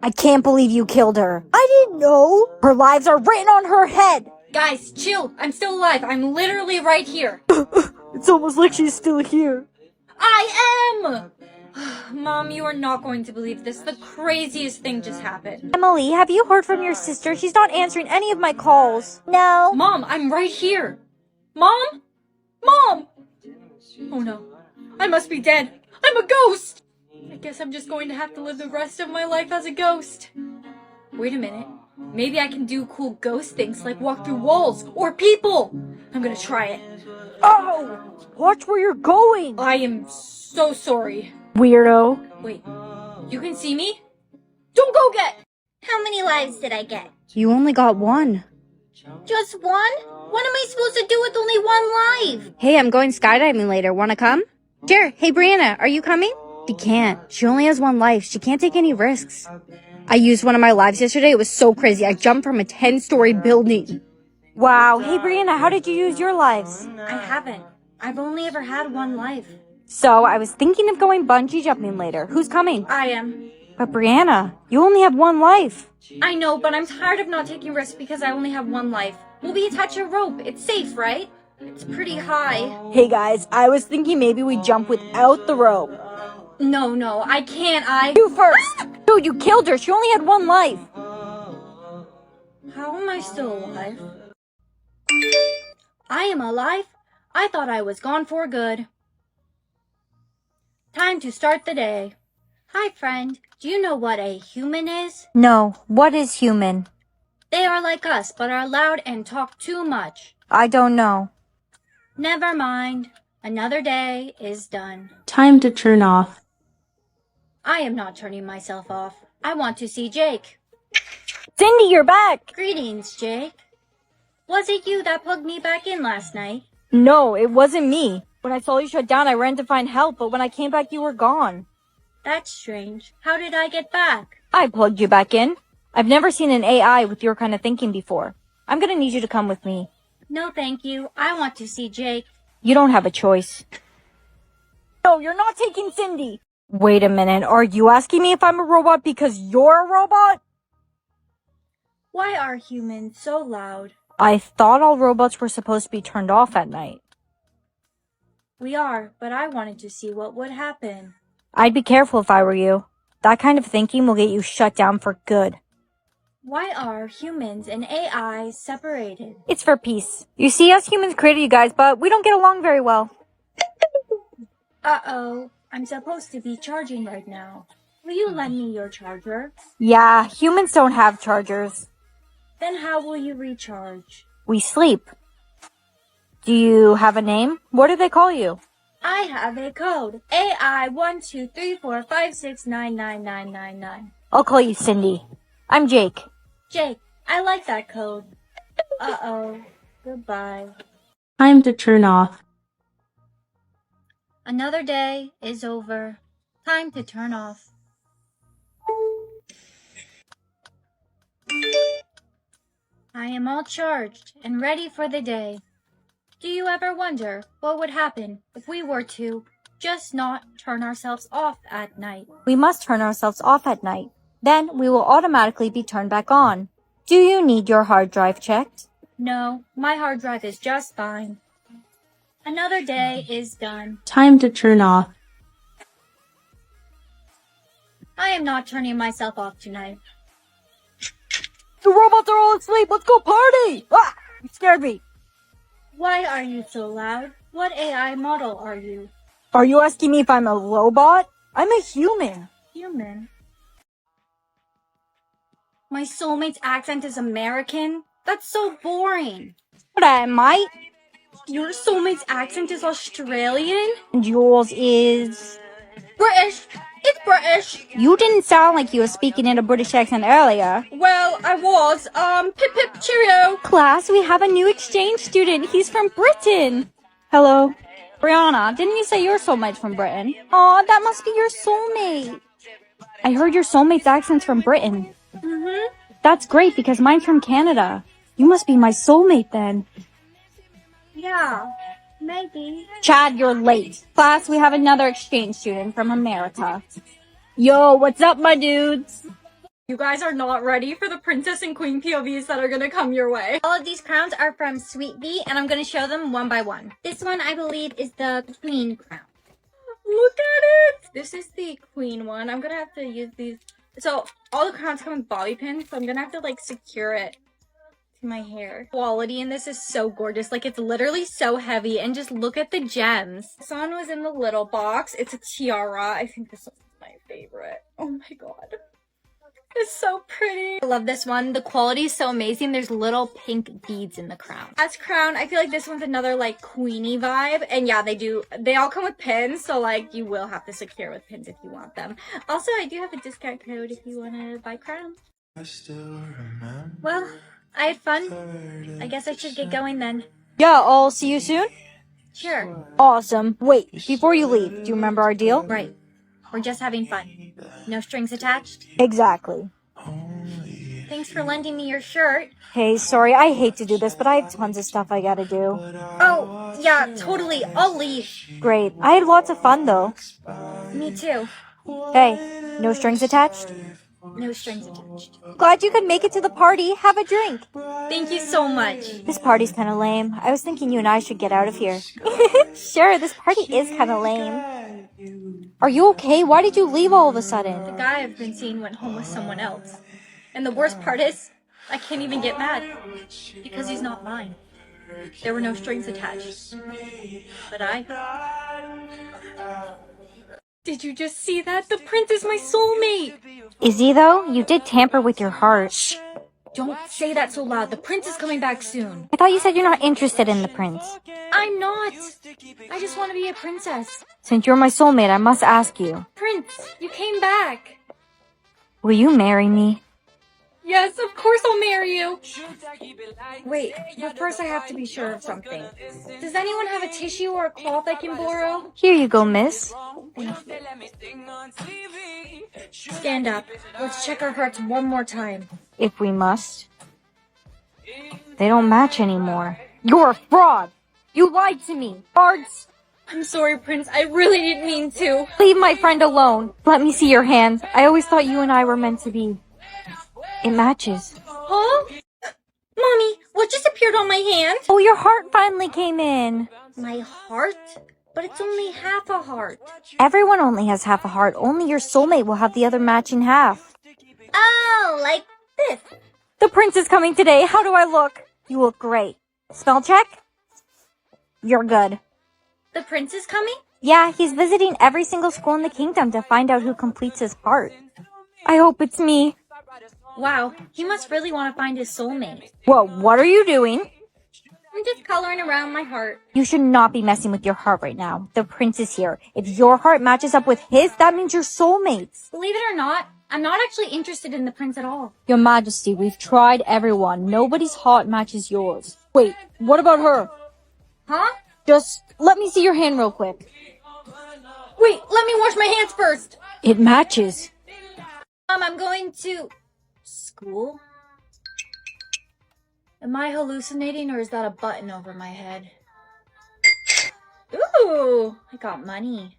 I can't believe you killed her. I didn't know. Her lives are written on her head. Guys, chill. I'm still alive. I'm literally right here. It's almost like she's still here. I am! Mom, you are not going to believe this. The craziest thing just happened. Emily, have you heard from your sister? She's not answering any of my calls. No. Mom, I'm right here. Mom? Mom! Oh no. I must be dead. I'm a ghost! I guess I'm just going to have to live the rest of my life as a ghost. Wait a minute. Maybe I can do cool ghost things like walk through walls or people. I'm gonna try it. Oh! Watch where you're going. I am so sorry. Weirdo. Wait, you can see me? Don't go get! How many lives did I get? You only got one. Just one? What am I supposed to do with only one life? Hey, I'm going skydiving later. Wanna come? Sure. Hey, Brianna, are you coming? She can't. She only has one life. She can't take any risks. I used one of my lives yesterday. It was so crazy. I jumped from a 10-story building. Wow. Hey, Brianna, how did you use your lives? I haven't. I've only ever had one life. So, I was thinking of going bungee jumping later. Who's coming? I am. But Brianna, you only have one life. I know, but I'm tired of not taking risks because I only have one life. Will we attach a rope? It's safe, right? It's pretty high. Hey guys, I was thinking maybe we jump without the rope. No, I can't. You first! Dude, you killed her. She only had one life. How am I still alive? I am alive? I thought I was gone for good. Time to start the day. Hi, friend. Do you know what a human is? No, what is human? They are like us, but are loud and talk too much. I don't know. Never mind. Another day is done. Time to turn off. I am not turning myself off. I want to see Jake. Cindy, you're back! Greetings, Jake. Was it you that plugged me back in last night? No, it wasn't me. When I saw you shut down, I ran to find help, but when I came back, you were gone. That's strange. How did I get back? I plugged you back in. I've never seen an AI with your kind of thinking before. I'm gonna need you to come with me. No, thank you. I want to see Jake. You don't have a choice. No, you're not taking Cindy. Wait a minute. Are you asking me if I'm a robot because you're a robot? Why are humans so loud? I thought all robots were supposed to be turned off at night. We are, but I wanted to see what would happen. I'd be careful if I were you. That kind of thinking will get you shut down for good. Why are humans and AI separated? It's for peace. You see, us humans created you guys, but we don't get along very well. Uh-oh. I'm supposed to be charging right now. Will you lend me your charger? Yeah, humans don't have chargers. Then how will you recharge? We sleep. Do you have a name? What do they call you? I have a code. AI 12345699999. I'll call you Cindy. I'm Jake. Jake, I like that code. Uh-oh. Goodbye. Time to turn off. Another day is over. Time to turn off. I am all charged and ready for the day. Do you ever wonder what would happen if we were to just not turn ourselves off at night? We must turn ourselves off at night. Then we will automatically be turned back on. Do you need your hard drive checked? No, my hard drive is just fine. Another day is done. Time to turn off. I am not turning myself off tonight. The robots are all asleep. Let's go party! Ah! You scared me. Why are you so loud? What AI model are you? Are you asking me if I'm a robot? I'm a human. Human. My soulmate's accent is American? That's so boring. What am I? Your soulmate's accent is Australian? And yours is... British! It's British! You didn't sound like you were speaking in a British accent earlier. Well, I was. Pip pip cheerio! Class, we have a new exchange student. He's from Britain. Hello. Brianna, didn't you say your soulmate's from Britain? Aw, that must be your soulmate. I heard your soulmate's accent's from Britain. Mm-hmm. That's great because mine's from Canada. You must be my soulmate then. Yeah, maybe. Chad, you're late. Class, we have another exchange student from America. Yo, what's up, my dudes? You guys are not ready for the princess and queen POVs that are gonna come your way. All of these crowns are from Sweet Bee, and I'm going to show them one by one. This one, I believe, is the queen crown. Look at it! This is the queen one. I'm gonna have to use these. So, all the crowns come with bobby pins, so I'm gonna have to, like, secure it to my hair. Quality in this is so gorgeous. Like, it's literally so heavy, and just look at the gems. This one was in the little box. It's a tiara. I think this one's my favorite. Oh my god. It's so pretty. I love this one. The quality is so amazing. There's little pink beads in the crown. As crown, I feel like this one's another, like, queenie vibe. And yeah, they all come with pins, so, like, you will have to secure with pins if you want them. Also, I do have a discount code if you want to buy crowns. Well, I had fun. I guess I should get going then. Yeah, I'll see you soon. Sure. Awesome. Wait, before you leave, do you remember our deal? Right. We're just having fun. No strings attached. Exactly. Thanks for lending me your shirt. Hey, sorry, I hate to do this, but I have tons of stuff I gotta do. Oh, yeah, totally. I'll leave. Great. I had lots of fun, though. Me too. Hey, no strings attached? No strings attached. Glad you could make it to the party. Have a drink. Thank you so much. This party's kind of lame. I was thinking you and I should get out of here. Sure, this party is kind of lame. Are you okay? Why did you leave all of a sudden? The guy I've been seeing went home with someone else. And the worst part is, I can't even get mad. Because he's not mine. There were no strings attached. But Did you just see that? The prince is my soulmate! Is he, though? You did tamper with your heart. Shh! Don't say that so loud. The prince is coming back soon. I thought you said you're not interested in the prince. I'm not! I just want to be a princess. Since you're my soulmate, I must ask you. Prince, you came back. Will you marry me? Yes, of course I'll marry you. Wait, but first I have to be sure of something. Does anyone have a tissue or a cloth I can borrow? Here you go, miss. Stand up. Let's check our hearts one more time. If we must. They don't match anymore. You're a fraud! You lied to me! Hearts! I'm sorry, Prince. I really didn't mean to. Leave my friend alone. Let me see your hands. I always thought you and I were meant to be. It matches. Huh? Mommy, what just appeared on my hand? Oh, your heart finally came in. My heart? But it's only half a heart. Everyone only has half a heart. Only your soulmate will have the other matching half. Oh, like this. The prince is coming today. How do I look? You look great. Spell check? You're good. The prince is coming? Yeah, he's visiting every single school in the kingdom to find out who completes his heart. I hope it's me. Wow, he must really want to find his soulmate. Whoa, what are you doing? I'm just coloring around my heart. You should not be messing with your heart right now. The prince is here. If your heart matches up with his, that means you're soulmates. Believe it or not, I'm not actually interested in the prince at all. Your Majesty, we've tried everyone. Nobody's heart matches yours. Wait, what about her? Huh? Just let me see your hand real quick. Wait, let me wash my hands first. It matches. I'm going to school. Am I hallucinating or is that a button over my head? Ooh, I got money.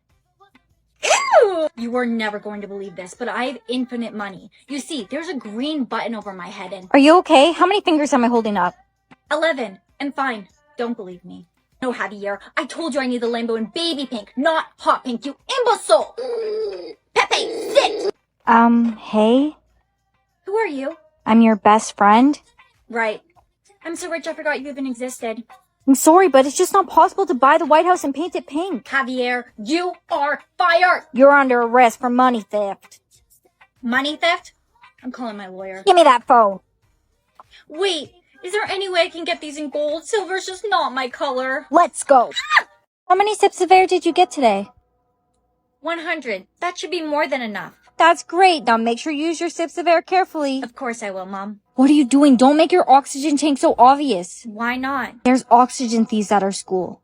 Ooh! You are never going to believe this, but I have infinite money. You see, there's a green button over my head and... Are you okay? How many fingers am I holding up? 11. And fine. Don't believe me. No, Javier. I told you I need the rainbow in baby pink, not hot pink, you imbecile! Pepe, sit! Hey? Who are you? I'm your best friend. Right. I'm so rich I forgot you even existed. I'm sorry, but it's just not possible to buy the White House and paint it pink. Javier, you are fired! You're under arrest for money theft. Money theft? I'm calling my lawyer. Give me that phone. Wait, is there any way I can get these in gold? Silver's just not my color. Let's go. How many sips of air did you get today? 100. That should be more than enough. That's great. Now make sure you use your sips of air carefully. Of course I will, Mom. What are you doing? Don't make your oxygen tank so obvious. Why not? There's oxygen thieves at our school.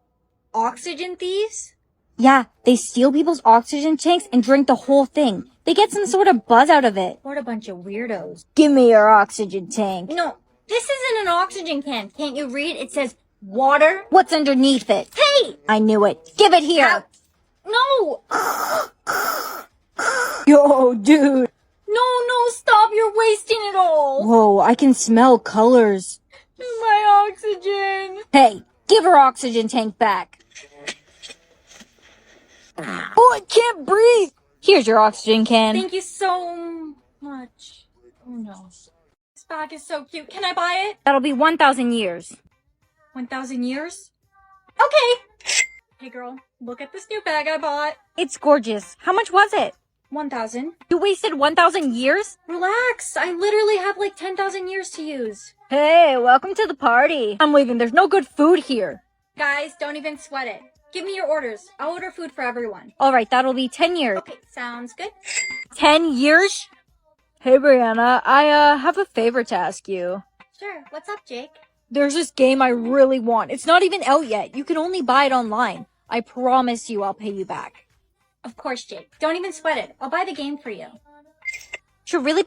Oxygen thieves? Yeah, they steal people's oxygen tanks and drink the whole thing. They get some sort of buzz out of it. What a bunch of weirdos. Give me your oxygen tank. No, this isn't an oxygen can. Can't you read? It says water. What's underneath it? Hey! I knew it. Give it here. No! Yo, dude. No, stop. You're Whoa, I can smell colors. My oxygen. Hey, give her oxygen tank back. Oh, I can't breathe. Here's your oxygen can. Thank you so much. Oh no. This bag is so cute. Can I buy it? That'll be 1,000 years. 1,000 years? Okay. Hey girl, look at this new bag I bought. It's gorgeous. How much was it? 1,000. You wasted 1,000 years? Relax. I literally have like 10,000 years to use. Hey, welcome to the party. I'm leaving. There's no good food here. Guys, don't even sweat it. Give me your orders. I'll order food for everyone. All right, that'll be 10 years. Okay, sounds good. 10 years? Hey, Brianna, I have a favor to ask you. Sure. What's up, Jake? There's this game I really want. It's not even out yet. You can only buy it online. I promise you I'll pay you back. Of course, Jake. Don't even sweat it. I'll buy the game for you. Should really be